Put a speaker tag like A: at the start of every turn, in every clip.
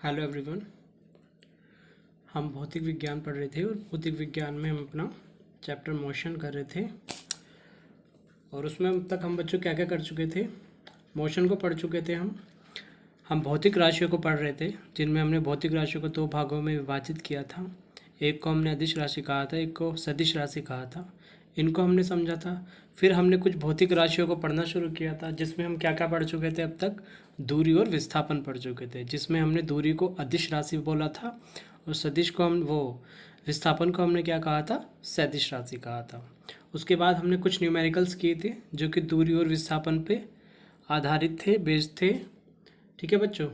A: Hello everyone. हम भौतिक विज्ञान पढ़ रहे थे और भौतिक विज्ञान में हम अपना चैप्टर मोशन कर रहे थे और उसमें अब तक हम बच्चों क्या क्या कर चुके थे। मोशन को पढ़ चुके थे हम भौतिक राशियों को पढ़ रहे थे, जिनमें हमने भौतिक राशियों को दो भागों में विभाजित किया था। एक को हमने अदिश राशि कहा था, एक को सदिश राशि कहा था। इनको हमने समझा था। फिर हमने कुछ भौतिक राशियों को पढ़ना शुरू किया था, जिसमें हम क्या क्या पढ़ चुके थे अब तक। दूरी और विस्थापन पढ़ चुके थे, जिसमें हमने दूरी को अदिश राशि बोला था और सदिश को हम विस्थापन को हमने क्या कहा था, सदिश राशि कहा था। उसके बाद हमने कुछ न्यूमेरिकल्स किए थे जो कि दूरी और विस्थापन पे आधारित थे, बेस्ड थे। ठीक है बच्चों,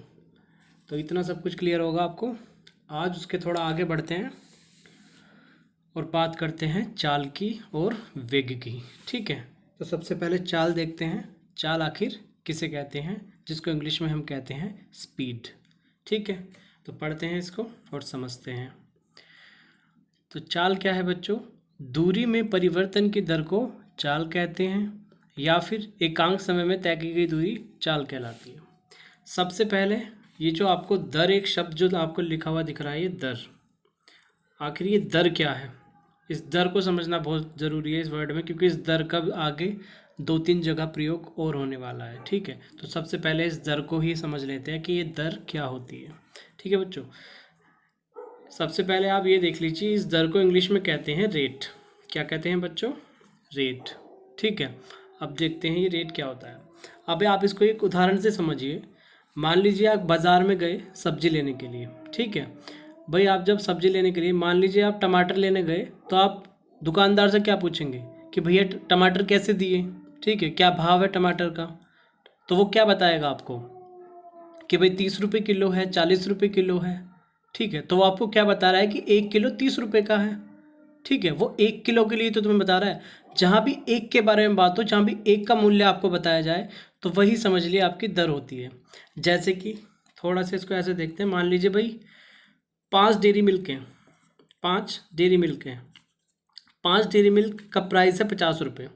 A: तो इतना सब कुछ क्लियर होगा आपको। आज उसके थोड़ा आगे बढ़ते हैं और बात करते हैं चाल की और वेग की। ठीक है, तो सबसे पहले चाल देखते हैं। चाल आखिर किसे कहते हैं, जिसको इंग्लिश में हम कहते हैं स्पीड। ठीक है, तो पढ़ते हैं इसको और समझते हैं। तो चाल क्या है बच्चों? दूरी में परिवर्तन की दर को चाल कहते हैं, या फिर एकांक समय में तय की गई दूरी चाल कहलाती है। सबसे पहले ये जो आपको दर, एक शब्द जो आपको लिखा हुआ दिख रहा है, ये दर, आखिर ये दर क्या है? इस दर को समझना बहुत ज़रूरी है इस वर्ड में, क्योंकि इस दर का आगे दो तीन जगह प्रयोग और होने वाला है। ठीक है, तो सबसे पहले इस दर को ही समझ लेते हैं कि ये दर क्या होती है। ठीक है बच्चों, सबसे पहले आप ये देख लीजिए, इस दर को इंग्लिश में कहते हैं रेट। क्या कहते हैं बच्चों? रेट। ठीक है, अब देखते हैं ये रेट क्या होता है। अब आप इसको एक उदाहरण से समझिए। मान लीजिए आप बाज़ार में गए सब्जी लेने के लिए। ठीक है भाई, आप जब सब्जी लेने के लिए, मान लीजिए आप टमाटर लेने गए, तो आप दुकानदार से क्या पूछेंगे कि भैया टमाटर कैसे दिए? ठीक है, क्या भाव है टमाटर का? तो वो क्या बताएगा आपको कि भाई 30 रुपये किलो है, 40 रुपये किलो है। ठीक है, तो वो आपको क्या बता रहा है कि 1 किलो 30 रुपये का है। ठीक है, वो 1 किलो के लिए तो तुम्हें बता रहा है। जहाँ भी एक के बारे में बात हो, जहाँ भी एक का मूल्य आपको बताया जाए, तो वही समझ लिए आपकी दर होती है। जैसे कि थोड़ा सा इसको ऐसे देखते हैं। मान लीजिए भाई 5 डेयरी मिल्क हैं, 5 डेयरी मिल्क हैं। 5 डेयरी मिल्क का प्राइस है 50 रुपये।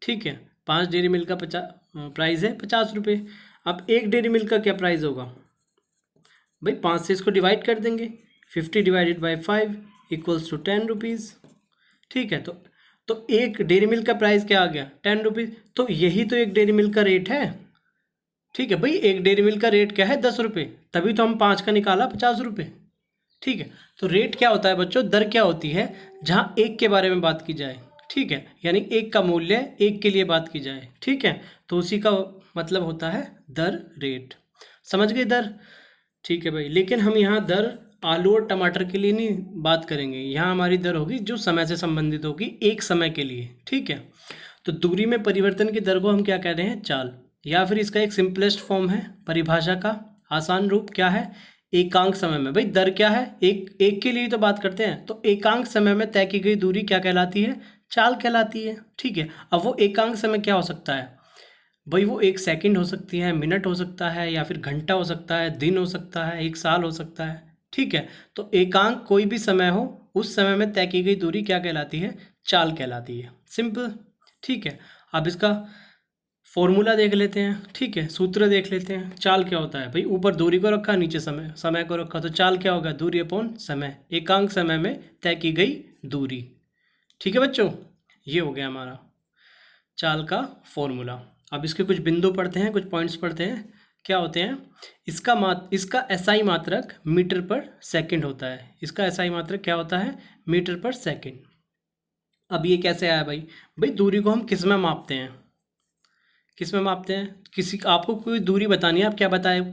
A: ठीक है, 5 डेयरी मिल्क का प्राइस है 50 रुपये। अब एक डेयरी मिल्क का क्या प्राइस होगा भाई? 5 से इसको डिवाइड कर देंगे। 50 divided by 5 equals to 10 rupees. ठीक है, तो एक डेयरी मिल्क का प्राइस क्या आ गया? 10 रुपीज़। तो यही तो एक डेयरी मिल्क का रेट है। ठीक है भाई, एक डेयरी मिल्क का रेट क्या है? 10 रुपये, तभी तो हम 5 का निकाला 50 रुपये। ठीक है, तो रेट क्या होता है बच्चों? दर क्या होती है? जहाँ एक के बारे में बात की जाए। ठीक है, यानी एक का मूल्य एक के लिए बात की जाए। ठीक है, तो उसी का मतलब होता है दर, रेट। समझ गए दर? ठीक है भाई, लेकिन हम यहाँ दर आलू और टमाटर के लिए नहीं बात करेंगे। यहाँ हमारी दर होगी जो समय से संबंधित होगी, एक समय के लिए। ठीक है, तो दूरी में परिवर्तन की दर को हम क्या कह रहे हैं? चाल। या फिर इसका एक सिंपलेस्ट फॉर्म है, परिभाषा का आसान रूप क्या है? एकांक समय में। भाई दर क्या है? एक के लिए तो बात करते हैं, तो एकांक समय में तय की गई दूरी क्या कहलाती है? चाल कहलाती है। ठीक है, अब वो एकांक समय क्या हो सकता है भाई? वो 1 सेकंड हो सकती है, मिनट हो सकता है, या फिर घंटा हो सकता है, दिन हो सकता है, 1 साल हो सकता है। ठीक है, तो एकांक कोई भी समय हो, उस समय में तय की गई दूरी क्या कहलाती है? चाल कहलाती है। सिंपल। ठीक है, अब इसका फॉर्मूला देख लेते हैं। ठीक है, सूत्र देख लेते हैं। चाल क्या होता है भाई? ऊपर दूरी को रखा, नीचे समय को रखा, तो चाल क्या होगा? दूरी अपॉन समय, एकांक समय में तय की गई दूरी। ठीक है बच्चों, ये हो गया हमारा चाल का फॉर्मूला। अब इसके कुछ बिंदु पढ़ते हैं, कुछ पॉइंट्स पढ़ते हैं। क्या होते हैं? इसका एसआई मात्रक मीटर पर सेकंड होता है। इसका एसआई मात्रक क्या होता है? Metre per second. अब ये कैसे आया भाई? भाई दूरी को हम किस में मापते हैं? किस में मापते हैं? आपको कोई दूरी बतानी है, आप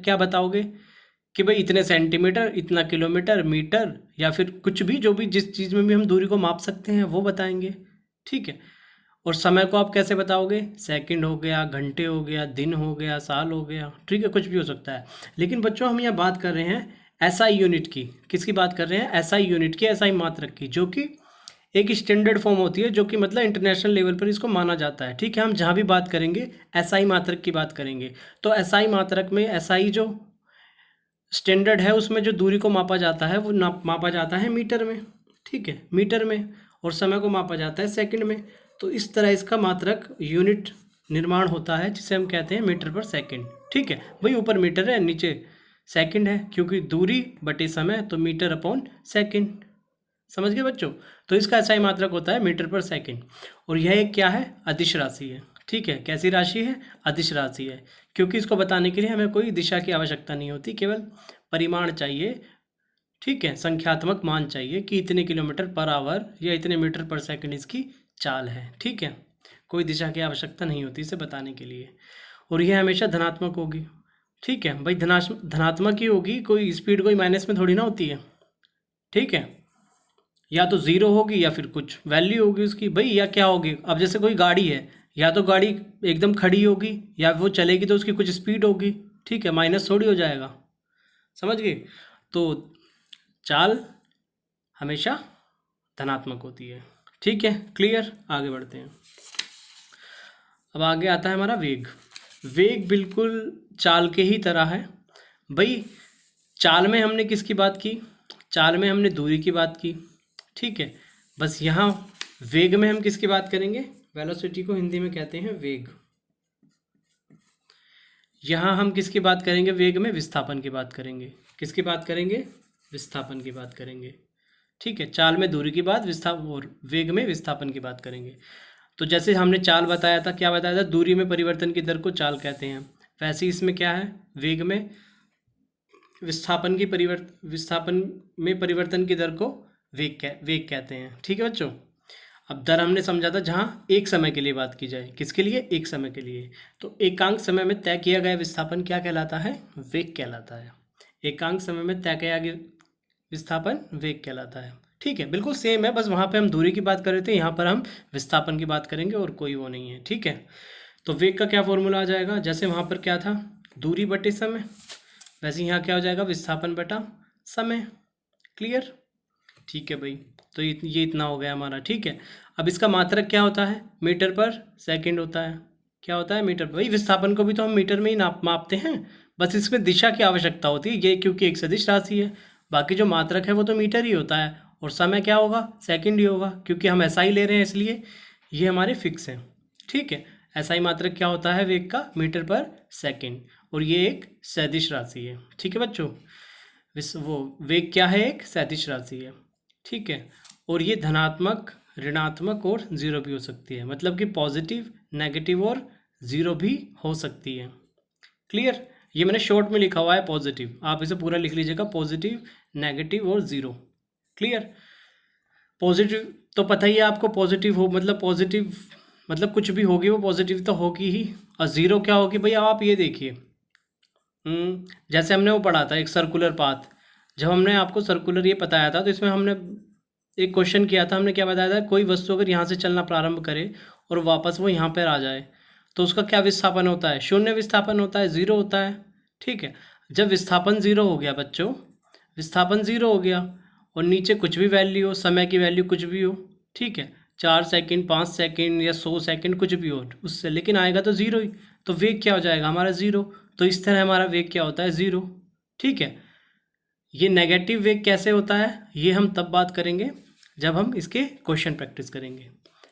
A: क्या बताओगे कि भाई इतने सेंटीमीटर, इतना किलोमीटर, मीटर, या फिर कुछ भी, जो भी जिस चीज़ में भी हम दूरी को माप सकते हैं वो बताएंगे। ठीक है, और समय को आप कैसे बताओगे? सेकंड हो गया, घंटे हो गया, दिन हो गया, साल हो गया। ठीक है, कुछ भी हो सकता है। लेकिन बच्चों हम यहाँ बात कर रहे हैं एसआई यूनिट की। किसकी बात कर रहे हैं? एसआई यूनिट की, एसआई मात्रक की, जो कि एक स्टैंडर्ड फॉर्म होती है, जो कि मतलब इंटरनेशनल लेवल पर इसको माना जाता है। ठीक है, हम जहाँ भी बात करेंगे एसआई मात्रक की बात करेंगे, तो एसआई मात्रक में एसआई जो स्टैंडर्ड है, उसमें जो दूरी को मापा जाता है वो मापा जाता है मीटर में। ठीक है, मीटर में, और समय को मापा जाता है सेकंड में। तो इस तरह इसका मात्रक यूनिट निर्माण होता है, जिसे हम कहते हैं मीटर पर सेकंड। ठीक है भाई, ऊपर मीटर है, नीचे सेकंड है, क्योंकि दूरी बटे समय तो मीटर अपॉन सेकंड। समझ गए बच्चों? तो इसका एसआई मात्रक होता है मीटर पर सेकंड। और यह एक क्या है? अदिश राशि है। ठीक है, कैसी राशि है? अदिश राशि है, क्योंकि इसको बताने के लिए हमें कोई दिशा की आवश्यकता नहीं होती, केवल परिमाण चाहिए। ठीक है, संख्यात्मक मान चाहिए कि इतने किलोमीटर पर आवर या इतने मीटर पर सेकंड इसकी चाल है। ठीक है, कोई दिशा की आवश्यकता नहीं होती इसे बताने के लिए। और यह हमेशा धनात्मक होगी। ठीक है भाई, धनात्मक ही होगी, कोई स्पीड कोई माइनस में थोड़ी ना होती है। ठीक है, या तो ज़ीरो होगी या फिर कुछ वैल्यू होगी उसकी भाई, या क्या होगी। अब जैसे कोई गाड़ी है, या तो गाड़ी एकदम खड़ी होगी या वो चलेगी तो उसकी कुछ स्पीड होगी। ठीक है, माइनस थोड़ी हो जाएगा। समझ गए? तो चाल हमेशा धनात्मक होती है। ठीक है, क्लियर? आगे बढ़ते हैं। अब आगे आता है हमारा वेग। वेग बिल्कुल चाल के ही तरह है भाई। चाल में हमने किसकी बात की? चाल में हमने दूरी की बात की। ठीक है, बस यहाँ वेग में हम किसकी बात करेंगे? वेलोसिटी को हिंदी में कहते हैं वेग। यहाँ हम किसकी बात करेंगे? वेग में विस्थापन की बात करेंगे। किसकी बात करेंगे? विस्थापन की बात करेंगे। ठीक है, चाल में दूरी की बात, और वेग में विस्थापन की बात करेंगे। तो जैसे हमने चाल बताया था, क्या बताया था? दूरी में परिवर्तन की दर को चाल कहते हैं। वैसे इसमें क्या है? वेग में विस्थापन में परिवर्तन की दर को वेग कहते हैं। ठीक है बच्चों? अब दर हमने समझा था जहाँ एक समय के लिए बात की जाए। किसके लिए? एक समय के लिए। तो एकांक समय में तय किया गया विस्थापन क्या कहलाता है? वेग कहलाता है। एकांक समय में तय किया गया विस्थापन वेग कहलाता है। ठीक है, बिल्कुल सेम है, बस वहाँ पे हम दूरी की बात कर रहे थे, यहाँ पर हम विस्थापन की बात करेंगे और कोई वो नहीं है। ठीक है, तो वेग का क्या फॉर्मूला आ जाएगा? जैसे वहाँ पर क्या था? दूरी बटे समय, वैसे यहाँ क्या हो जाएगा? विस्थापन बटा समय। क्लियर? ठीक है भाई, तो ये इतना हो गया हमारा। ठीक है, अब इसका मात्रक क्या होता है? मीटर पर सेकंड होता है। क्या होता है? मीटर पर। भाई विस्थापन को भी तो हम मीटर में ही मापते हैं, बस इसमें दिशा की आवश्यकता होती है ये, क्योंकि एक सदिश राशि है। बाकी जो मात्रक है वो तो मीटर ही होता है, और समय क्या होगा? सेकंड ही होगा, क्योंकि हम एसआई ले रहे हैं इसलिए ये हमारे फिक्स हैं। ठीक है, एसआई मात्रक क्या होता है वेग का? मीटर पर सेकंड, और ये एक सदिश राशि है। ठीक है बच्चों, वो वेग क्या है? एक सदिश राशि है। ठीक है, और ये धनात्मक, ऋणात्मक और ज़ीरो भी हो सकती है, मतलब कि पॉजिटिव, नेगेटिव और ज़ीरो भी हो सकती है। क्लियर? ये मैंने शॉर्ट में लिखा हुआ है पॉजिटिव, आप इसे पूरा लिख लीजिएगा, पॉजिटिव, नेगेटिव और ज़ीरो। क्लियर? पॉजिटिव तो पता ही है आपको, पॉजिटिव हो मतलब पॉजिटिव मतलब कुछ भी होगी वो पॉजिटिव तो होगी ही। और ज़ीरो क्या होगी भाई? आप ये देखिए, जैसे हमने वो पढ़ा था एक सर्कुलर पाथ, जब हमने आपको सर्कुलर ये बताया था तो इसमें हमने एक क्वेश्चन किया था। हमने क्या बताया था? कोई वस्तु अगर यहाँ से चलना प्रारंभ करे और वापस वो यहाँ पर आ जाए तो उसका क्या विस्थापन होता है? शून्य विस्थापन होता है, ज़ीरो होता है। ठीक है, जब विस्थापन ज़ीरो हो गया बच्चों, विस्थापन ज़ीरो हो गया और नीचे कुछ भी वैल्यू हो, समय की वैल्यू कुछ भी हो, ठीक है, 4 सेकंड, 5 सेकंड या 100 सेकंड कुछ भी हो उससे, लेकिन आएगा तो ज़ीरो ही। तो वेग क्या हो जाएगा हमारा? ज़ीरो। तो इस तरह हमारा वेग क्या होता है? ज़ीरो। ठीक है, ये नेगेटिव वेग कैसे होता है ये हम तब बात करेंगे जब हम इसके क्वेश्चन प्रैक्टिस करेंगे।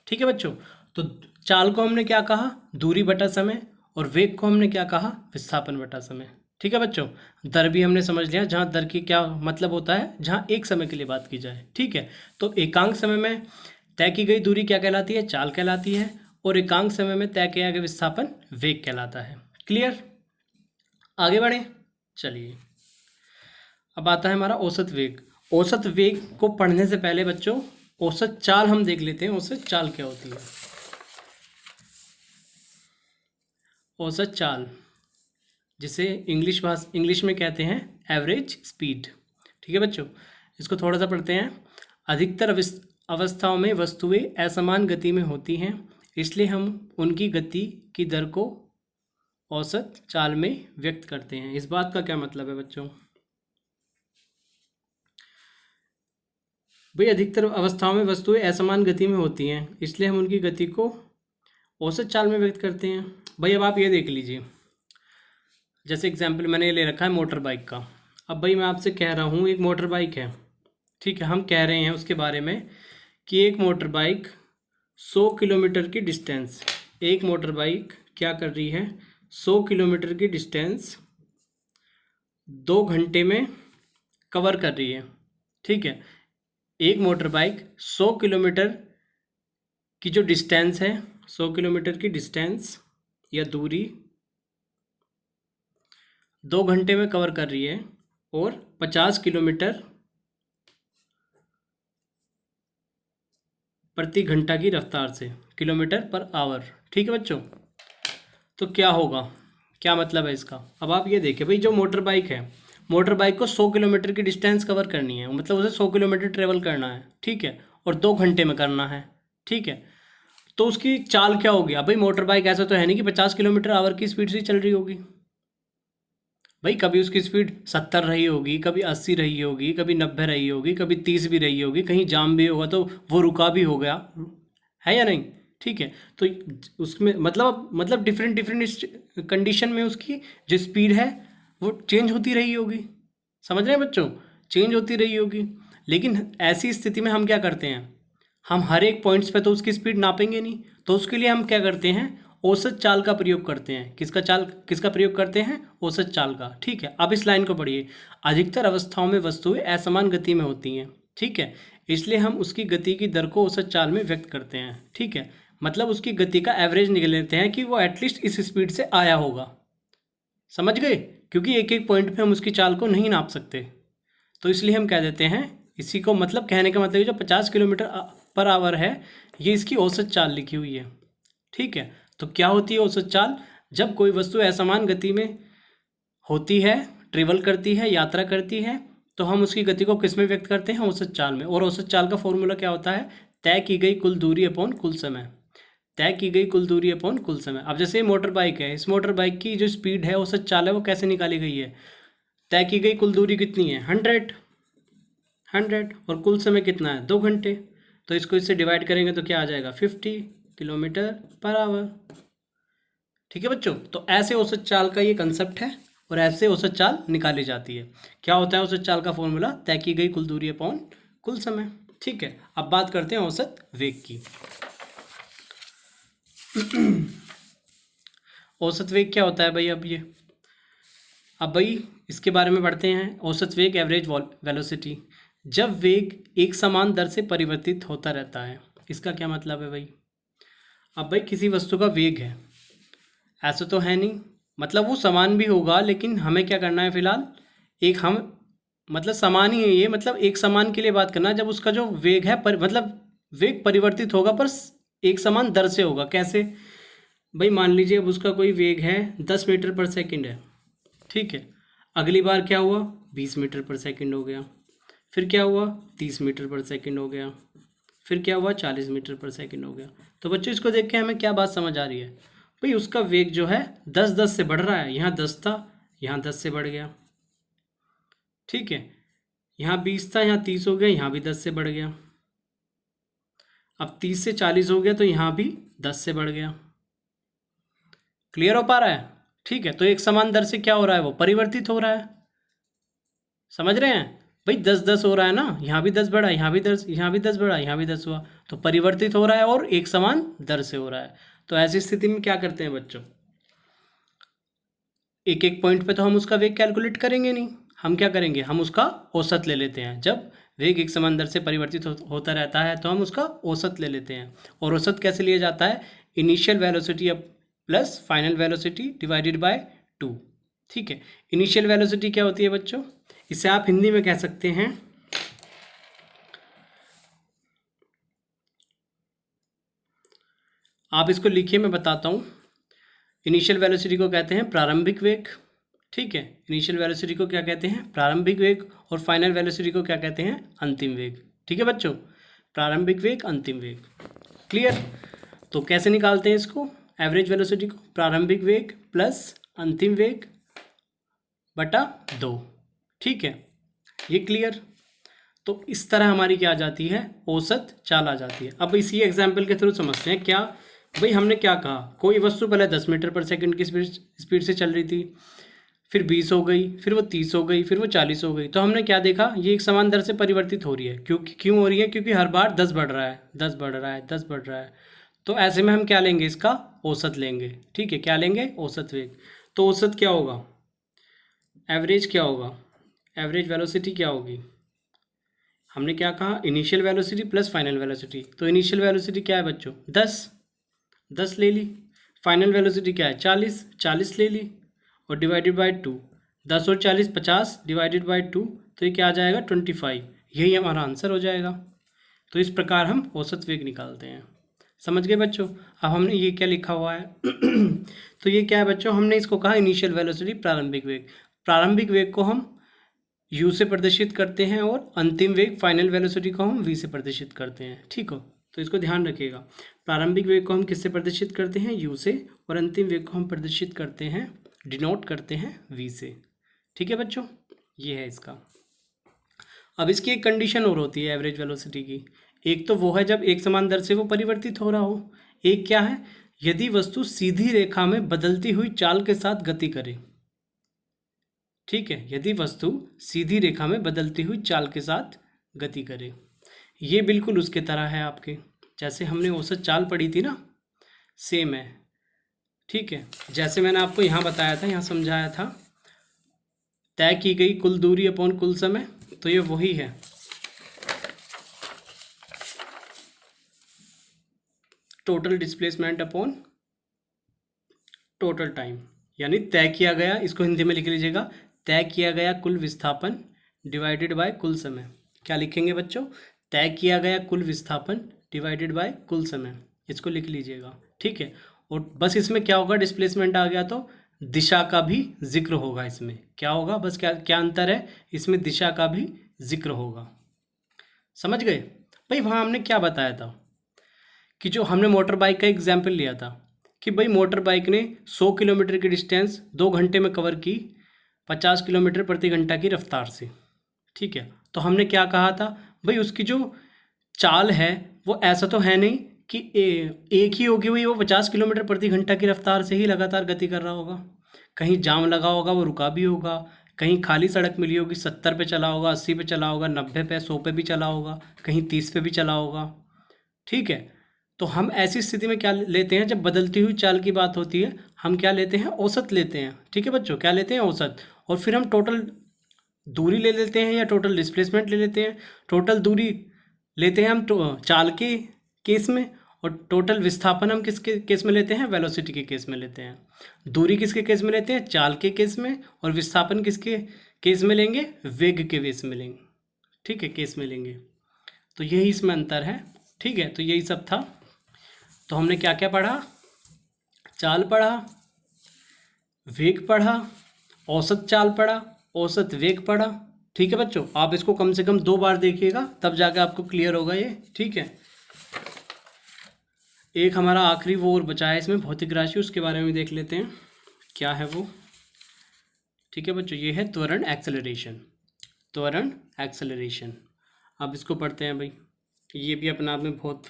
A: ठीक है बच्चों? तो चाल को हमने क्या कहा? दूरी बटा समय, और वेग को हमने क्या कहा? विस्थापन बटा समय। ठीक है बच्चों? दर भी हमने समझ लिया, जहाँ दर की क्या मतलब होता है, जहाँ एक समय के लिए बात की जाए। ठीक है, तो एकांक समय में तय की गई दूरी क्या कहलाती है? चाल कहलाती है, और एकांक समय में तय किया गया विस्थापन वेग कहलाता है। क्लियर? आगे बढ़े, चलिए। अब आता है हमारा औसत वेग। औसत वेग को पढ़ने से पहले बच्चों औसत चाल हम देख लेते हैं। औसत चाल क्या होती है? औसत चाल, जिसे इंग्लिश में कहते हैं एवरेज स्पीड। ठीक है बच्चों, इसको थोड़ा सा पढ़ते हैं। अधिकतर अवस्थाओं में वस्तुएं असमान गति में होती हैं, इसलिए हम उनकी गति की दर को औसत चाल में व्यक्त करते हैं। इस बात का क्या मतलब है बच्चों? भाई अधिकतर अवस्थाओं में वस्तुएं असमान गति में होती हैं, इसलिए हम उनकी गति को औसत चाल में व्यक्त करते हैं। भाई अब आप ये देख लीजिए, जैसे एग्जाम्पल मैंने ये ले रखा है मोटर बाइक का। अब भाई मैं आपसे कह रहा हूँ एक मोटर बाइक है, ठीक है, हम कह रहे हैं उसके बारे में कि एक मोटर बाइक 100 किलोमीटर की डिस्टेंस, एक मोटर बाइक क्या कर रही है? 100 किलोमीटर की डिस्टेंस 2 घंटे में कवर कर रही है, ठीक है। एक मोटर बाइक 100 किलोमीटर की जो डिस्टेंस है, 100 किलोमीटर की डिस्टेंस या दूरी 2 घंटे में कवर कर रही है और 50 किलोमीटर प्रति घंटा की रफ्तार से, किलोमीटर पर आवर, ठीक है बच्चों। तो क्या होगा, क्या मतलब है इसका? अब आप ये देखिए भाई, जो मोटर बाइक है, मोटर बाइक को 100 किलोमीटर की डिस्टेंस कवर करनी है, मतलब उसे 100 किलोमीटर ट्रेवल करना है, ठीक है, और 2 घंटे में करना है, ठीक है। तो उसकी चाल क्या होगी? अब भाई मोटर बाइक ऐसा तो है नहीं कि 50 किलोमीटर आवर की स्पीड से चल रही होगी भाई, कभी उसकी स्पीड 70 रही होगी, कभी 80 रही होगी, कभी 90 रही होगी, कभी 30 भी रही होगी, कहीं जाम भी होगा तो वो रुका भी हो गया है या नहीं, ठीक है। तो उसमें मतलब डिफरेंट डिफरेंट कंडीशन में उसकी जो स्पीड है वो चेंज होती रही होगी, समझ रहे हैं बच्चों, चेंज होती रही होगी। लेकिन ऐसी स्थिति में हम क्या करते हैं, हम हर एक पॉइंट्स पे तो उसकी स्पीड नापेंगे नहीं, तो उसके लिए हम क्या करते हैं, औसत चाल का प्रयोग करते हैं। किसका प्रयोग करते हैं? औसत चाल का, ठीक है। अब इस लाइन को पढ़िए, अधिकतर अवस्थाओं में वस्तुएं असमान गति में होती हैं, ठीक है, इसलिए हम उसकी गति की दर को औसत चाल में व्यक्त करते हैं, ठीक है। मतलब उसकी गति का एवरेज निकल लेते हैं कि वो एटलीस्ट इस स्पीड से आया होगा, समझ गए, क्योंकि एक एक पॉइंट पे हम उसकी चाल को नहीं नाप सकते, तो इसलिए हम कह देते हैं, इसी को मतलब कहने का मतलब जो 50 किलोमीटर पर आवर है, ये इसकी औसत चाल लिखी हुई है, ठीक है। तो क्या होती है औसत चाल? जब कोई वस्तु असमान गति में होती है, ट्रेवल करती है, यात्रा करती है, तो हम उसकी गति को किस में व्यक्त करते हैं? औसत चाल में। और औसत चाल का फॉर्मूला क्या होता है? तय की गई कुल दूरी अपॉन कुल समय, तय की गई कुल दूरी अपॉन कुल समय। अब जैसे मोटर बाइक है, इस मोटर बाइक की जो स्पीड है, औसत चाल है, वो कैसे निकाली गई है? तय की गई कुल दूरी कितनी है? 100, और कुल समय कितना है? 2 घंटे। तो इसको इससे डिवाइड करेंगे तो क्या आ जाएगा? 50 किलोमीटर पर आवर, ठीक है बच्चों। तो ऐसे औसत चाल का ये कंसेप्ट है और ऐसे औसत चाल निकाली जाती है। क्या होता है औसत चाल का फॉर्मूला? तय की गई कुल दूरी अपॉन कुल समय, ठीक है। अब बात करते हैं औसत वेग की। औसत वेग क्या होता है भाई? अब भाई इसके बारे में पढ़ते हैं। औसत वेग, एवरेज वेलोसिटी, जब वेग एक समान दर से परिवर्तित होता रहता है। इसका क्या मतलब है भाई? अब भाई किसी वस्तु का वेग है, ऐसा तो है नहीं, मतलब वो समान भी होगा, लेकिन हमें क्या करना है फिलहाल, एक हम मतलब समान ही है ये, मतलब एक समान के लिए बात करना है, जब उसका जो वेग है मतलब वेग परिवर्तित होगा पर एक समान दर से होगा। कैसे भाई? मान लीजिए अब उसका कोई वेग है 10 मीटर पर सेकंड है, ठीक है। अगली बार क्या हुआ? 20 मीटर पर सेकंड हो गया, फिर क्या हुआ? 30 मीटर पर सेकंड हो गया, फिर क्या हुआ? 40 मीटर पर सेकंड हो गया। तो बच्चों इसको देख के हमें क्या बात समझ आ रही है भाई? उसका वेग जो है 10-10 से बढ़ रहा है, यहाँ 10 था, यहाँ 10 से बढ़ गया, ठीक है। यहाँ 20 था, यहाँ 30 हो गया, यहाँ भी 10 से बढ़ गया। अब 30 से 40 हो गया तो यहाँ भी 10 से बढ़ गया। क्लियर हो पा रहा है? ठीक है। तो एक समान दर से क्या हो रहा है? वो परिवर्तित हो रहा है, समझ रहे हैं भाई? 10-10 हो रहा है ना, यहाँ भी 10 बढ़ा, यहाँ भी 10, यहाँ भी 10 बढ़ा, यहाँ भी 10 हुआ, तो परिवर्तित हो रहा है और एक समान दर से हो रहा है। तो ऐसी स्थिति में क्या करते हैं बच्चों? एक एक पॉइंट पे तो हम उसका वेग कैलकुलेट करेंगे नहीं, हम क्या करेंगे? हम उसका औसत ले लेते हैं। जब वेग एक समान दर से परिवर्तित होता रहता है तो हम उसका औसत ले लेते हैं। और औसत कैसे लिया जाता है? Initial velocity plus final velocity divided by 2, ठीक है। इनिशियल वेलोसिटी क्या होती है बच्चों? इसे आप हिंदी में कह सकते हैं, आप इसको लिखिए, मैं बताता हूँ। इनिशियल वेलोसिटी को कहते हैं प्रारंभिक वेग, ठीक है। इनिशियल वेलोसिटी को क्या कहते हैं? प्रारंभिक वेग। और फाइनल वेलोसिटी को क्या कहते हैं? अंतिम वेग, ठीक है बच्चों। प्रारंभिक वेग, अंतिम वेग, क्लियर। तो कैसे निकालते हैं इसको? एवरेज वेलोसिटी को प्रारंभिक वेग प्लस अंतिम वेग बटा 2, ठीक है, ये क्लियर। तो इस तरह हमारी क्या आ जाती है? औसत चाल आ जाती है। अब इसी एग्जाम्पल के थ्रू समझते हैं। क्या भाई हमने क्या कहा? कोई वस्तु पहले 10 मीटर पर सेकंड की स्पीड से चल रही थी, फिर 20 हो गई, फिर वो 30 हो गई, फिर वो 40 हो गई। तो हमने क्या देखा? ये एक समान दर से परिवर्तित हो रही है। क्यों हो रही है? क्योंकि हर बार 10 बढ़ रहा है, 10 बढ़ रहा है, 10 बढ़ रहा है। तो ऐसे में हम क्या लेंगे? इसका औसत लेंगे, ठीक है। क्या लेंगे? औसत वेग। तो औसत क्या होगा? एवरेज क्या होगा, एवरेज वेलोसिटी क्या होगी, हमने क्या कहा, initial velocity plus final velocity. तो इनिशियल वेलोसिटी क्या है बच्चों, 10 ले ली। फाइनल वेलोसिटी क्या है, 40 ले ली, और डिवाइडेड बाय 2, 10 और 40 50 डिवाइडेड बाय 2, तो ये क्या आ जाएगा 25। यही हमारा आंसर हो जाएगा। तो इस प्रकार हम औसत वेग निकालते हैं। समझ गए बच्चों। अब हमने ये क्या लिखा हुआ है तो ये क्या है बच्चों, हमने इसको कहा इनिशियल वेलोसिटी, प्रारंभिक वेग। प्रारंभिक वेग को हम u से प्रदर्शित करते हैं और अंतिम वेग फाइनल वेलोसिटी को हम v से प्रदर्शित करते हैं। ठीक हो, तो इसको ध्यान रखिएगा। प्रारंभिक वेग को हम किससे प्रदर्शित करते हैं, u से, और अंतिम वेग को हम प्रदर्शित करते हैं, डिनोट करते हैं v से। ठीक है बच्चों, ये है इसका। अब इसकी एक कंडीशन और होती है एवरेज वेलोसिटी की। एक तो वो है जब एक समान दर से वो परिवर्तित हो रहा हो। एक क्या है, यदि वस्तु सीधी रेखा में बदलती हुई चाल के साथ गति करे। ठीक है, यदि वस्तु सीधी रेखा में बदलती हुई चाल के साथ गति करे। ये बिल्कुल उसके तरह है आपके, जैसे हमने औसत चाल पढ़ी थी ना, सेम है। ठीक है, जैसे मैंने आपको यहाँ बताया था, यहाँ समझाया था, तय की गई कुल दूरी अपॉन कुल समय, तो ये वही है। Total displacement upon total time, यानी तय किया गया, इसको हिंदी में लिख लीजिएगा, तय किया गया कुल विस्थापन डिवाइडेड बाय कुल समय। क्या लिखेंगे बच्चों, तय किया गया कुल विस्थापन डिवाइडेड बाय कुल समय, इसको लिख लीजिएगा। ठीक है, और बस इसमें क्या होगा, डिस्प्लेसमेंट आ गया तो दिशा का भी जिक्र होगा। इसमें क्या होगा, बस क्या क्या अंतर है, इसमें दिशा का भी जिक्र होगा। समझ गए भाई। वहाँ हमने क्या बताया था कि जो हमने मोटर बाइक का एग्जाम्पल लिया था कि भाई मोटर बाइक ने 100 किलोमीटर की डिस्टेंस 2 घंटे में कवर की 50 किलोमीटर प्रति घंटा की रफ्तार से। ठीक है, तो हमने क्या कहा था भाई, उसकी जो चाल है वो ऐसा तो है नहीं कि एक ही होगी भाई, वो 50 किलोमीटर प्रति घंटा की रफ्तार से ही लगातार गति कर रहा होगा। कहीं जाम लगा होगा, वो रुका भी होगा, कहीं खाली सड़क मिली होगी, 70 पे चला होगा, 80 पे चला होगा, 90 पे, 100 पे भी चला होगा, कहीं 30 पे भी चला होगा। ठीक है, तो हम ऐसी स्थिति में क्या लेते हैं, जब बदलती हुई चाल की बात होती है, हम क्या लेते हैं, औसत लेते हैं। ठीक है बच्चों, क्या लेते हैं, औसत। और फिर हम टोटल दूरी ले लेते हैं या टोटल डिस्प्लेसमेंट ले लेते हैं। टोटल दूरी लेते हैं हम चाल के केस में, और टोटल विस्थापन हम किसके केस में लेते हैं, वेलोसिटी के केस में लेते हैं। दूरी किसके केस में लेते हैं, चाल के केस में, और विस्थापन किसके केस में लेंगे, वेग के केस में लेंगे। ठीक है, केस में लेंगे। तो यही इसमें अंतर है। ठीक है, तो यही सब था। तो हमने क्या क्या पढ़ा, चाल पढ़ा, वेग पढ़ा, औसत चाल पढ़ा, औसत वेग पढ़ा। ठीक है बच्चों, आप इसको कम से कम 2 बार देखिएगा, तब जाके आपको क्लियर होगा ये। ठीक है, एक हमारा आखिरी वो और बचा है इसमें, भौतिक राशि, उसके बारे में देख लेते हैं क्या है वो। ठीक है बच्चों, ये है त्वरण एक्सेलरेशन। त्वरण एक्सेलरेशन, अब इसको पढ़ते हैं भाई। ये भी अपने आप में बहुत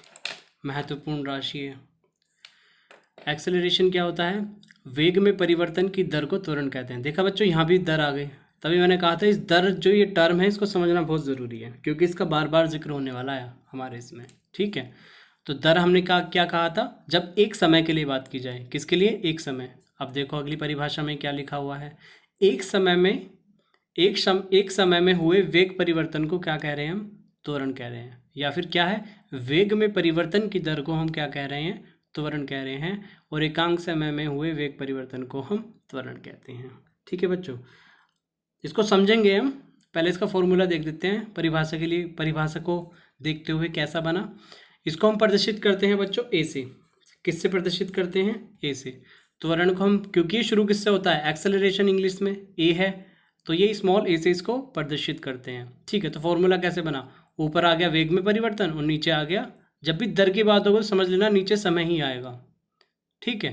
A: महत्वपूर्ण राशि है। एक्सेलरेशन क्या होता है, वेग में परिवर्तन की दर को त्वरण कहते हैं। देखा बच्चों, यहाँ भी दर आ गई, तभी मैंने कहा था इस दर जो ये टर्म है इसको समझना बहुत ज़रूरी है, क्योंकि इसका बार बार जिक्र होने वाला है हमारे इसमें। ठीक है, तो दर हमने क्या कहा था, जब एक समय के लिए बात की जाए, किसके लिए, एक समय। अब देखो अगली परिभाषा में क्या लिखा हुआ है, एक समय में हुए वेग परिवर्तन को क्या कह रहे हैं हम, त्वरण कह रहे हैं। या फिर क्या है, वेग में परिवर्तन की दर को हम क्या कह रहे हैं, त्वरण कह रहे हैं। और एकांक समय में हुए वेग परिवर्तन को हम त्वरण कहते हैं। ठीक है बच्चों, इसको समझेंगे हम। पहले इसका फॉर्मूला देख देते हैं परिभाषा के लिए, परिभाषा को देखते हुए कैसा बना। इसको हम प्रदर्शित करते हैं बच्चों ए से। किससे प्रदर्शित करते हैं, ए से। त्वरण को हम, क्योंकि शुरू किससे होता है, एक्सेलरेशन इंग्लिश में ए है, तो ये स्मॉल ए से इसको प्रदर्शित करते हैं। ठीक है, तो फॉर्मूला कैसे बना, ऊपर आ गया वेग में परिवर्तन और नीचे आ गया, जब भी दर की बात होगी तो समझ लेना नीचे समय ही आएगा। ठीक है,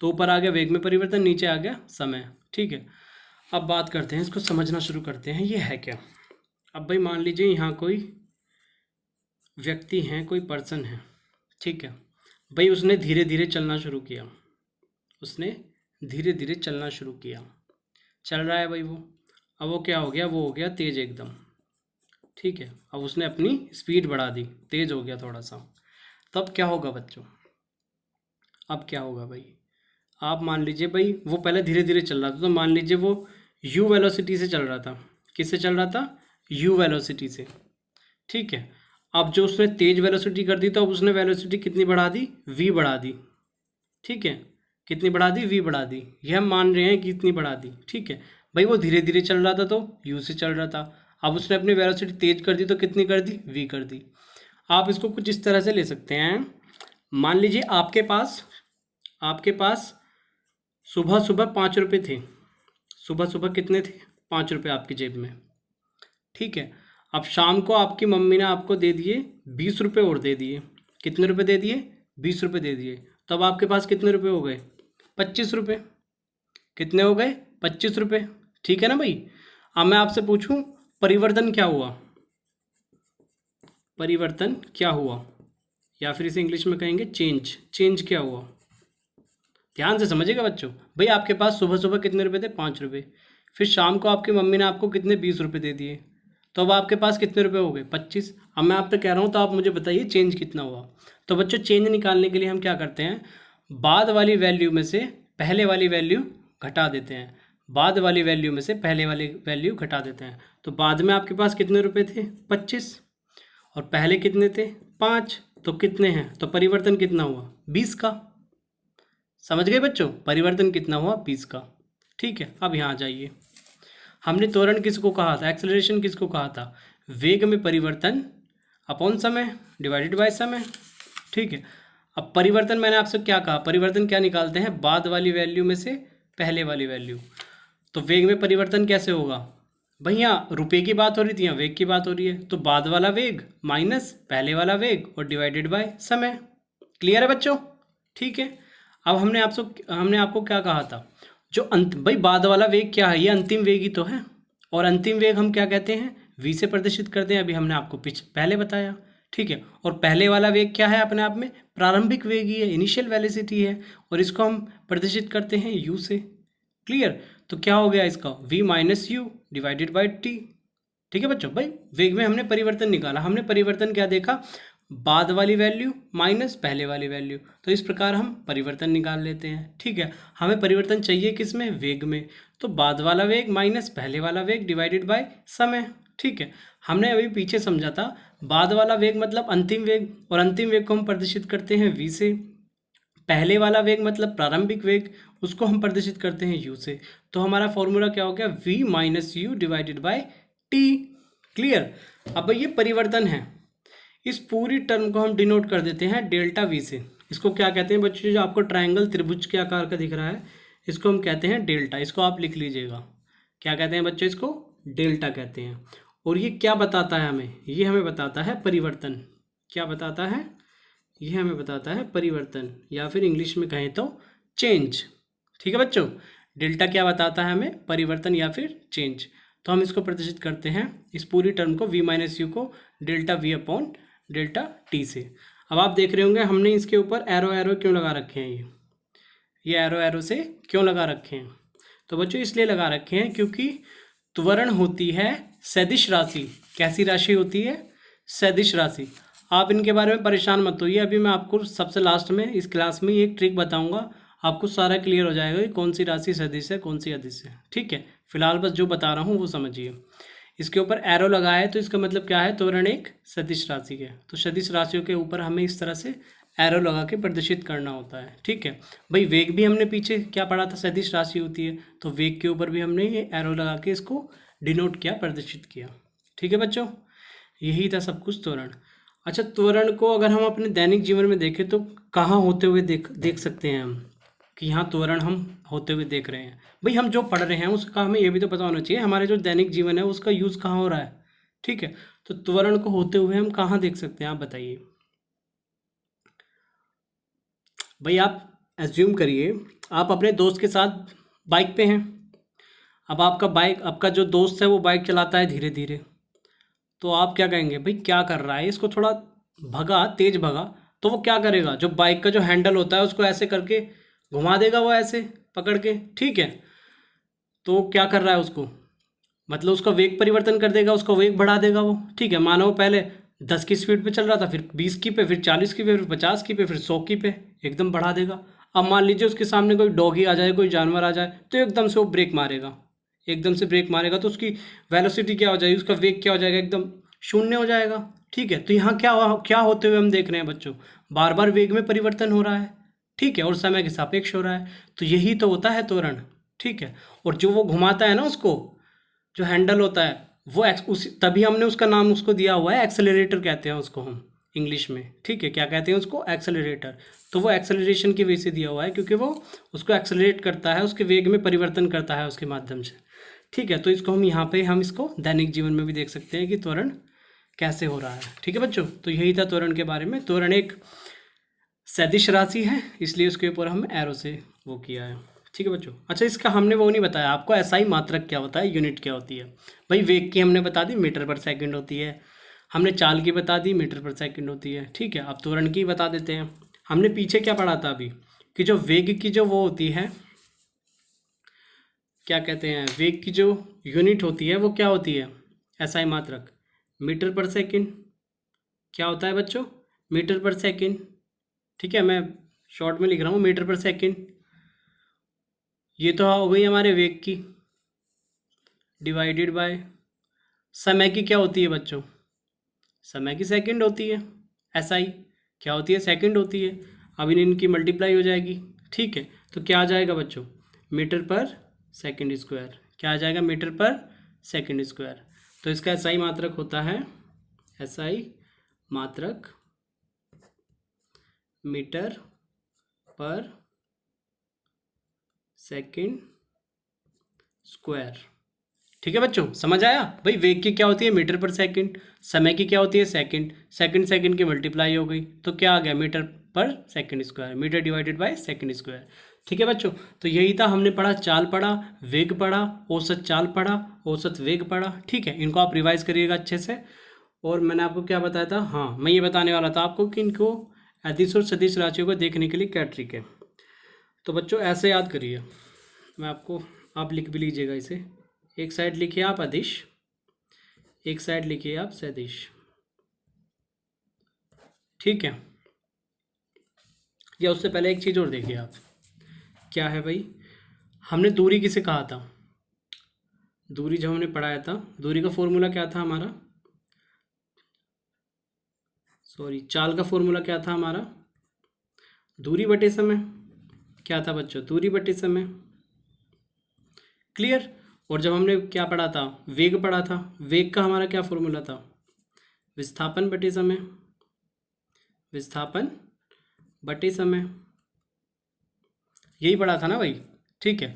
A: तो ऊपर आ गया वेग में परिवर्तन, नीचे आ गया समय। ठीक है, अब बात करते हैं, इसको समझना शुरू करते हैं, ये है क्या। अब भाई मान लीजिए यहाँ कोई व्यक्ति है, कोई पर्सन है। ठीक है भाई, उसने धीरे धीरे चलना शुरू किया, उसने धीरे धीरे चलना शुरू किया, चल रहा है भाई वो। अब वो क्या हो गया, वो हो गया तेज एकदम। ठीक है, अब उसने अपनी स्पीड बढ़ा दी, तेज हो गया थोड़ा सा। तब क्या होगा बच्चों, अब क्या होगा भाई, आप मान लीजिए भाई वो पहले धीरे धीरे चल रहा था, तो मान लीजिए वो यू वेलोसिटी से चल रहा था। किससे चल रहा था? यू वेलोसिटी से। ठीक है, अब जो उसने तेज वेलोसिटी कर दी तो अब उसने वेलोसिटी कितनी बढ़ा दी? वी बढ़ा दी। ठीक है, कितनी बढ़ा दी? वी बढ़ा दी। ये हम मान रहे हैं कि इतनी बढ़ा दी। ठीक है भाई, वो धीरे धीरे चल रहा था तो यू से चल रहा था। अब उसने अपनी वेलोसिटी तेज कर दी तो कितनी कर दी? वी कर दी। आप इसको कुछ इस तरह से ले सकते हैं। मान लीजिए आपके पास सुबह सुबह 5 रुपये थे। सुबह सुबह कितने थे? 5 रुपये आपकी जेब में। ठीक है, अब शाम को आपकी मम्मी ने आपको दे दिए 20 रुपये और दे दिए। कितने रुपए दे दिए? 20 रुपये दे दिए। तो अब आपके पास कितने रुपए हो गए? 25 रुपये। कितने हो गए? 25 रुपये। ठीक है ना भाई। अब मैं आपसे पूछूं परिवर्तन क्या हुआ? परिवर्तन क्या हुआ, या फिर इसे इंग्लिश में कहेंगे चेंज। चेंज क्या हुआ? ध्यान से समझिएगा बच्चों। भाई आपके पास सुबह सुबह कितने रुपए थे? 5 रुपये। फिर शाम को आपकी मम्मी ने आपको कितने? 20 रुपये दे दिए। तो अब आपके पास कितने रुपए हो गए? 25। अब मैं आपसे कह रहा हूँ तो आप मुझे बताइए चेंज कितना हुआ। तो बच्चों चेंज निकालने के लिए हम क्या करते हैं? बाद वाली वैल्यू में से पहले वाली वैल्यू घटा देते हैं। बाद वाली वैल्यू में से पहले वाली वैल्यू घटा देते हैं। तो बाद में आपके पास कितने रुपए थे? 25। और पहले कितने थे? 5। तो कितने हैं? तो परिवर्तन कितना हुआ? 20 का। समझ गए बच्चों? परिवर्तन कितना हुआ? 20 का। ठीक है, अब यहाँ जाइए। हमने त्वरण किसको कहा था? एक्सेलरेशन किसको कहा था? वेग में परिवर्तन अपॉन समय डिवाइडेड बाय समय। ठीक है, अब परिवर्तन मैंने आपसे क्या कहा? परिवर्तन क्या निकालते हैं? बाद वाली वैल्यू में से पहले वाली वैल्यू। तो वेग में परिवर्तन कैसे होगा? भैया रुपये की बात हो रही थी, यहाँ वेग की बात हो रही है। तो बाद वाला वेग माइनस पहले वाला वेग और डिवाइडेड बाय समय। क्लियर है बच्चों? ठीक है, अब हमने आपको क्या कहा था? जो भाई बाद वाला वेग क्या है? ये अंतिम वेग ही तो है। और अंतिम वेग हम क्या कहते हैं? वी से प्रदर्शित करते हैं। अभी हमने आपको पहले बताया। ठीक है, और पहले वाला वेग क्या है? अपने आप में प्रारंभिक वेग ही है, इनिशियल वेलोसिटी है, और इसको हम प्रदर्शित करते हैं यू से। क्लियर? तो क्या हो गया इसका? v minus you divided by T. ठीक है बच्चों, भाई वेग में हमने परिवर्तन निकाला। हमने परिवर्तन क्या देखा? बाद वाली वैल्यू माइनस पहले वाली वैल्यू। तो इस प्रकार हम परिवर्तन निकाल लेते हैं। ठीक है, हमें परिवर्तन चाहिए किस में? वेग में। तो बाद वाला वेग माइनस पहले वाला वेग डिवाइडेड बाय समय। ठीक है, हमने अभी पीछे समझा था बाद वाला वेग मतलब अंतिम वेग, और अंतिम वेग को हम प्रदर्शित करते हैं v से। पहले वाला वेग मतलब प्रारंभिक वेग, उसको हम प्रदर्शित करते हैं u से। तो हमारा फॉर्मूला क्या हो गया? v minus you divided by T. Clear? अब ये परिवर्तन है। इस पूरी टर्म को हम डिनोट कर देते हैं डेल्टा वी से। इसको क्या कहते हैं बच्चों? जो आपको ट्रायंगल त्रिभुज के आकार का दिख रहा है, इसको हम कहते हैं डेल्टा। इसको आप लिख लीजिएगा। क्या कहते हैं बच्चों? इसको डेल्टा कहते हैं। और ये क्या बताता है हमें? ये हमें बताता है परिवर्तन। क्या बताता है? ये हमें बताता है परिवर्तन, या फिर इंग्लिश में कहें तो चेंज। ठीक है बच्चों, डेल्टा क्या बताता है हमें? परिवर्तन या फिर चेंज। तो हम इसको प्रदर्शित करते हैं, इस पूरी टर्म को v माइनस यू को delta we upon delta T से। अब आप देख रहे होंगे हमने इसके ऊपर एरो क्यों लगा रखे हैं? ये एरो से क्यों लगा रखे हैं? तो बच्चों इसलिए लगा रखे हैं क्योंकि त्वरण होती है सदिश राशि। कैसी राशि होती है? सदिश राशि। आप इनके बारे में परेशान मत होइए, अभी मैं आपको सबसे लास्ट में इस क्लास में एक ट्रिक बताऊंगा, आपको सारा क्लियर हो जाएगा कि कौन सी राशि सदिश है, कौन सी अदिश है। ठीक है, फिलहाल बस जो बता रहा हूँ वो समझिए। इसके ऊपर एरो लगा है तो इसका मतलब क्या है? त्वरण एक सदिश राशि है। तो सदिश राशियों के ऊपर हमें इस तरह से एरो लगा के प्रदर्शित करना होता है। ठीक है भाई, वेग भी हमने पीछे क्या पढ़ा था? सदिश राशि होती है, तो वेग के ऊपर भी हमने ये एरो लगा के इसको डिनोट किया, प्रदर्शित किया। ठीक है बच्चों, यही था सब कुछ त्वरण। अच्छा, त्वरण को अगर हम अपने दैनिक जीवन में देखें तो कहाँ होते हुए देख सकते हैं हम कि यहाँ त्वरण हम होते हुए देख रहे हैं? भाई हम जो पढ़ रहे हैं उसका हमें ये भी तो पता होना चाहिए हमारे जो दैनिक जीवन है उसका यूज़ कहाँ हो रहा है। ठीक है, तो त्वरण को होते हुए हम कहाँ देख सकते हैं? आप बताइए भाई। आप एज्यूम करिए आप अपने दोस्त के साथ बाइक पे हैं। अब आपका जो दोस्त है वो बाइक चलाता है धीरे धीरे, तो आप क्या कहेंगे? भाई क्या कर रहा है? इसको थोड़ा तेज भगा। तो वो क्या करेगा? जो बाइक का जो हैंडल होता है उसको ऐसे करके घुमा देगा, वो ऐसे पकड़ के। ठीक है, तो क्या कर रहा है? उसको मतलब उसका वेग परिवर्तन कर देगा, उसका वेग बढ़ा देगा वो। ठीक है, मानो पहले 10 की स्पीड पे चल रहा था, फिर 20 की पे, फिर 40 की पे, फिर 50 की पे, फिर 100 की पे, एकदम बढ़ा देगा। अब मान लीजिए उसके सामने कोई डॉगी आ जाए, कोई जानवर आ जाए, तो एकदम से वो ब्रेक मारेगा, एकदम से ब्रेक मारेगा तो उसकी वेलोसिटी क्या हो जाएगी, उसका वेग क्या हो जाएगा, एकदम शून्य हो जाएगा। ठीक है, तो यहाँ क्या होते हुए हम देख रहे हैं बच्चों, बार बार वेग में परिवर्तन हो रहा है। ठीक है, और समय के सापेक्ष हो रहा है, तो यही तो होता है त्वरण। ठीक है, और जो वो घुमाता है ना उसको, जो हैंडल होता है वो तभी हमने उसका नाम उसको दिया हुआ है एक्सेलरेटर कहते हैं उसको हम इंग्लिश में। ठीक है, क्या कहते हैं उसको, एक्सेलरेटर। तो वो एक्सेलरेशन की वजह से दिया हुआ है क्योंकि वो उसको एक्सेलरेट करता है, उसके वेग में परिवर्तन करता है उसके माध्यम से। ठीक है, तो इसको हम यहाँ पे हम इसको दैनिक जीवन में भी देख सकते हैं कि त्वरण कैसे हो रहा है। ठीक है बच्चों, तो यही था त्वरण के बारे में। त्वरण एक सदिश राशि है, इसलिए उसके ऊपर हम एरो से वो किया है। ठीक है बच्चों। अच्छा, इसका हमने वो नहीं बताया आपको, एसआई मात्रक क्या होता है, यूनिट क्या होती है। भाई वेग की हमने बता दी, मीटर पर सेकंड होती है। हमने चाल की बता दी, मीटर पर सेकंड होती है। ठीक है, अब त्वरण की बता देते हैं। हमने पीछे क्या पढ़ा था अभी, कि जो वेग की जो वो होती है, क्या कहते हैं, वेग की जो यूनिट होती है वो क्या होती है, एसआई मात्रक, मीटर पर सेकंड। क्या होता है बच्चों, मीटर पर सेकंड। ठीक है, मैं शॉर्ट में लिख रहा हूँ मीटर पर सेकंड। ये तो हो गई हमारे वेग की, डिवाइडेड बाय समय की क्या होती है बच्चों, समय की सेकंड होती है। एसआई क्या होती है, सेकंड होती है। अब इनकी मल्टीप्लाई हो जाएगी। ठीक है, तो क्या आ जाएगा बच्चों, मीटर पर सेकंड स्क्वायर। क्या आ जाएगा, मीटर पर सेकंड स्क्वायर। तो इसका एसआई मात्रक होता है, एसआई मात्रक मीटर पर सेकंड स्क्वायर। ठीक है बच्चों, समझ आया। भाई वेग की क्या होती है, मीटर पर सेकंड। समय की क्या होती है, सेकंड। सेकंड सेकंड की मल्टीप्लाई हो गई तो क्या आ गया, metre per second square, metre divided by second square. ठीक है बच्चों, तो यही था, हमने पढ़ा चाल पढ़ा, वेग पढ़ा, औसत चाल पढ़ा, औसत वेग पढ़ा। ठीक है, इनको आप रिवाइज करिएगा अच्छे से। और मैंने आपको क्या बताया था, हाँ मैं ये बताने वाला था आपको कि इनको अदिश और सदिश राशियों को देखने के लिए क्या ट्रिक है। तो बच्चों ऐसे याद करिए, मैं आपको, आप लिख भी लीजिएगा इसे। एक साइड लिखिए आप अदिश, एक साइड लिखिए आप सदिश। ठीक है, या उससे पहले एक चीज़ और देखिए आप, क्या है भाई, हमने दूरी किसे कहा था, दूरी जब हमने पढ़ाया था, दूरी का फॉर्मूला क्या था हमारा, सॉरी चाल का फॉर्मूला क्या था हमारा, दूरी बटे समय। क्या था बच्चों, दूरी बटे समय। क्लियर। और जब हमने क्या पढ़ा था, वेग पढ़ा था, वेग का हमारा क्या फॉर्मूला था, विस्थापन बटे समय, विस्थापन बटे समय। यही पढ़ा था ना भाई। ठीक है,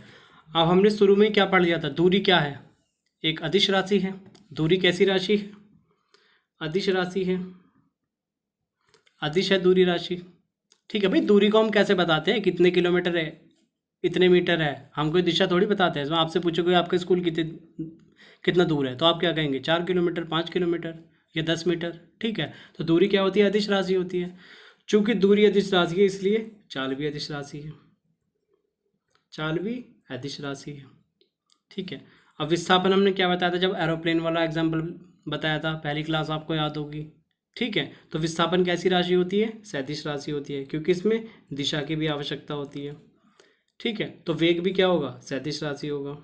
A: अब हमने शुरू में क्या पढ़ लिया था, दूरी क्या है, एक अदिश राशि है। दूरी कैसी राशि है, अदिश राशि है, अदिश है दूरी राशि। ठीक है भाई, दूरी को हम कैसे बताते हैं, कितने किलोमीटर है, इतने मीटर है, हम कोई दिशा थोड़ी बताते हैं। इसमें आपसे पूछोगे आपका स्कूल कितना दूर है, तो आप क्या कहेंगे, 4 किलोमीटर, 5 किलोमीटर या 10 मीटर। ठीक है, तो दूरी क्या होती है, अदिश राशि होती है। चूंकि दूरी अदिश राशि है इसलिए चाल भी अदिश राशि है, चाल भी अदिश राशि है। ठीक है, अब विस्थापन हमने क्या बताया था, जब एरोप्लेन वाला एग्जाम्पल बताया था, पहली क्लास आपको याद होगी। ठीक है, तो विस्थापन कैसी राशि होती है, सदिश राशि होती है, क्योंकि इसमें दिशा की भी आवश्यकता होती है। ठीक है, तो वेग भी क्या होगा, सदिश राशि होगा।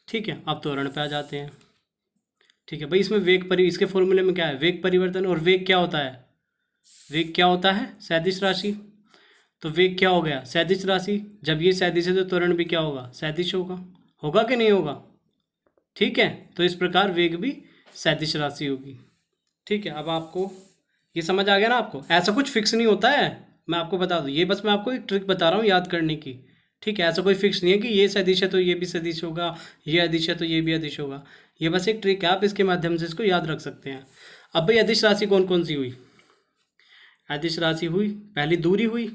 A: ठीक है, अब त्वरण पे आ जाते हैं। ठीक है भाई, इसमें इसके फॉर्मूले में क्या है, वेग परिवर्तन। और वेग क्या होता है, वेग क्या होता है, सदिश राशि। तो वेग क्या हो गया, सदिश राशि। जब ये सदिश है तो त्वरण भी क्या होगा, सदिश होगा। होगा कि नहीं होगा। ठीक है, तो इस प्रकार वेग भी सदिश राशि होगी। ठीक है, अब आपको ये समझ आ गया ना, आपको ऐसा कुछ फिक्स नहीं होता है, मैं आपको बता दूं, ये बस मैं आपको एक ट्रिक बता रहा हूँ याद करने की। ठीक है, ऐसा कोई फिक्स नहीं है कि ये सदिश है तो ये भी सदिश होगा, ये अदिश है तो ये भी अदिश होगा। ये बस एक ट्रिक है, आप इसके माध्यम से इसको याद रख सकते हैं। अब भाई अदिश राशि कौन कौन सी हुई, अदिश राशि हुई, पहली दूरी हुई,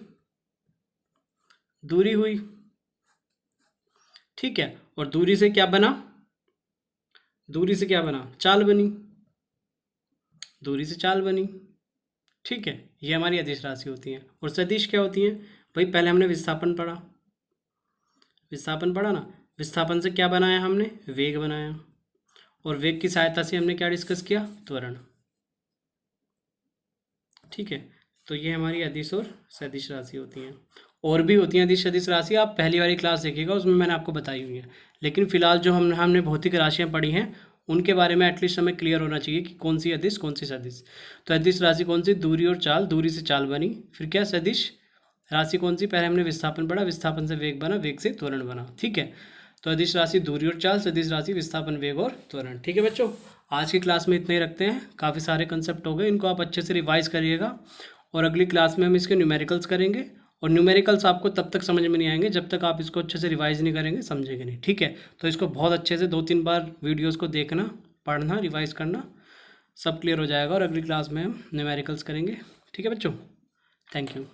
A: दूरी हुई। ठीक है, और दूरी से क्या बना, दूरी से क्या बना, चाल बनी, दूरी से चाल बनी। ठीक है, ये हमारी अदिश राशि होती हैं। और सदिश क्या होती हैं, भाई पहले हमने विस्थापन पढ़ा, विस्थापन पढ़ा ना, विस्थापन से क्या बनाया हमने, वेग बनाया। और वेग की सहायता से हमने क्या डिस्कस किया, त्वरण। ठीक है, तो ये हमारी अदिश और सदिश राशि होती हैं। और भी होती हैं अदिश सदिश राशि, आप पहली वाली क्लास देखिएगा, उसमें मैंने आपको बताई हुई है। लेकिन फिलहाल जो हमने भौतिक राशियाँ पढ़ी हैं उनके बारे में एटलीस्ट हमें क्लियर होना चाहिए कि कौन सी अदिश कौन सी सदिश। तो अदिश राशि कौन सी, दूरी और चाल, दूरी से चाल बनी। फिर क्या, सदिश राशि कौन सी, पहले हमने विस्थापन पढ़ा, विस्थापन से वेग बना, वेग से त्वरण बना। ठीक है, तो अदिश राशि दूरी और चाल, सदिश राशि विस्थापन, वेग और त्वरण। ठीक है बच्चों, आज की क्लास में इतने ही रखते हैं। काफ़ी सारे कंसेप्ट हो गए, इनको आप अच्छे से रिवाइज करिएगा और अगली क्लास में हम इसके न्यूमेरिकल्स करेंगे। और न्यूमेरिकल्स आपको तब तक समझ में नहीं आएंगे जब तक आप इसको अच्छे से रिवाइज नहीं करेंगे, समझेंगे नहीं। ठीक है, तो इसको बहुत अच्छे से 2-3 बार वीडियोस को देखना, पढ़ना, रिवाइज करना, सब क्लियर हो जाएगा और अगली क्लास में हम न्यूमेरिकल्स करेंगे। ठीक है बच्चों, थैंक यू।